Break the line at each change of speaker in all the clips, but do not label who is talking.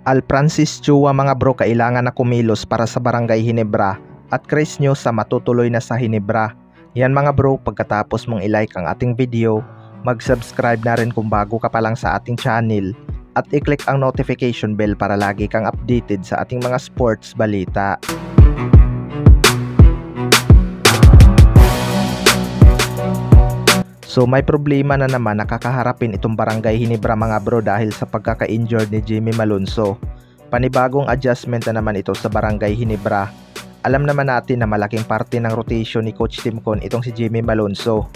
Al Francis Chua mga bro, kailangan na kumilos para sa Barangay Ginebra at Chris News sa matutuloy na sa Ginebra. Yan mga bro, pagkatapos mong i-like ang ating video, mag-subscribe na rin kung bago ka pa lang sa ating channel at i-click ang notification bell para lagi kang updated sa ating mga sports balita. So may problema na naman nakakaharapin itong Barangay Ginebra mga bro dahil sa pagkaka-injured ni Jimmy Malonzo. Panibagong adjustment na naman ito sa Barangay Ginebra. Alam naman natin na malaking parte ng rotation ni Coach Timcon itong si Jimmy Malonzo.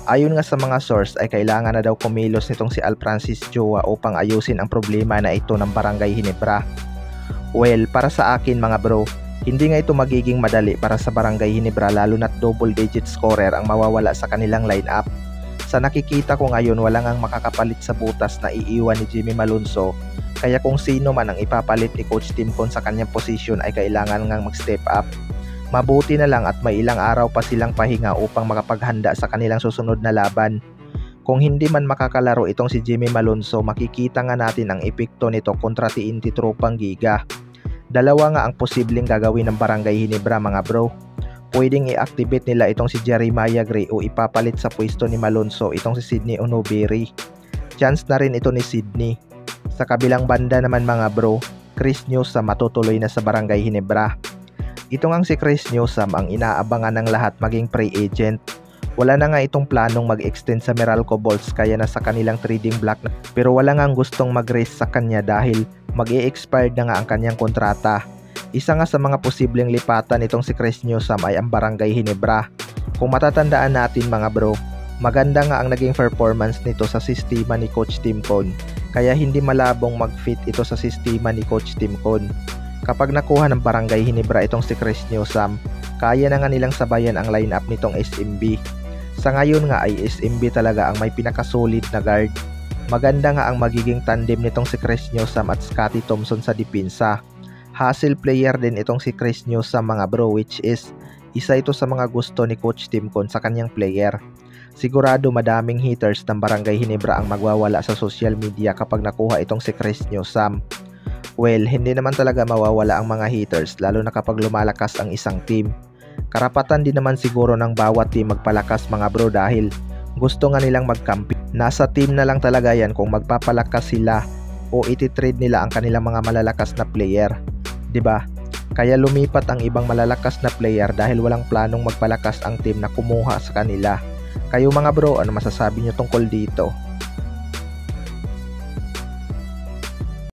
Ayon nga sa mga source ay kailangan na daw kumilos nitong si Al Francis Chua upang ayusin ang problema na ito ng Barangay Ginebra. Well, para sa akin mga bro, hindi nga ito magiging madali para sa Barangay Ginebra lalo na't double digit scorer ang mawawala sa kanilang lineup. Sa nakikita ko ngayon, walang ang makakapalit sa butas na iiwan ni Jimmy Malonzo, kaya kung sino man ang ipapalit ni Coach Timcon sa kanyang posisyon ay kailangan ngang mag-step up. Mabuti na lang at may ilang araw pa silang pahinga upang makapaghanda sa kanilang susunod na laban. Kung hindi man makakalaro itong si Jimmy Malonzo, makikita nga natin ang epekto nito kontra TNT Tropang Giga. Dalawa nga ang posibleng gagawin ng Barangay Ginebra mga bro. Pwedeng i-activate nila itong si Jeremiah Gray o ipapalit sa pwesto ni Malonzo itong si Sydney Onobiri. Chance na rin ito ni Sydney. Sa kabilang banda naman mga bro, Chris Newsome matutuloy na sa Barangay Ginebra. Ito ngang si Chris Newsome ang inaabangan ng lahat maging free agent. Wala na nga itong planong mag-extend sa Meralco Bulls kaya nasa kanilang trading block na, pero wala ngang gustong mag-raise sa kanya dahil mag-e-expired na nga ang kanyang kontrata. Isa nga sa mga posibleng lipatan itong si Chris Newsome ay ang Barangay Ginebra. Kung matatandaan natin mga bro, maganda nga ang naging performance nito sa sistema ni Coach Timcon, kaya hindi malabong mag-fit ito sa sistema ni Coach Timcon. Kapag nakuha ng Barangay Ginebra itong si Chris Newsome, kaya na nga nilang sabayan ang lineup nitong SMB. Sa ngayon nga ay SMB talaga ang may pinakasolid na guard. Maganda nga ang magiging tandem nitong si Chris Newsome at Scotty Thompson sa depensa. Hustle player din itong si Chris Newsome mga bro, which is isa ito sa mga gusto ni Coach Timcon sa kanyang player. Sigurado madaming haters ng Barangay Ginebra ang magwawala sa social media kapag nakuha itong si Chris Newsome. Well, hindi naman talaga mawawala ang mga haters lalo na kapag lumalakas ang isang team. Karapatan din naman siguro ng bawat team magpalakas mga bro dahil gusto nga nilang magkampi. Nasa team na lang talaga yan kung magpapalakas sila o iti-trade nila ang kanilang mga malalakas na player. 'Di ba? Kaya lumipat ang ibang malalakas na player dahil walang planong magpalakas ang team na kumuha sa kanila. Kayo mga bro, ano masasabi nyo tungkol dito?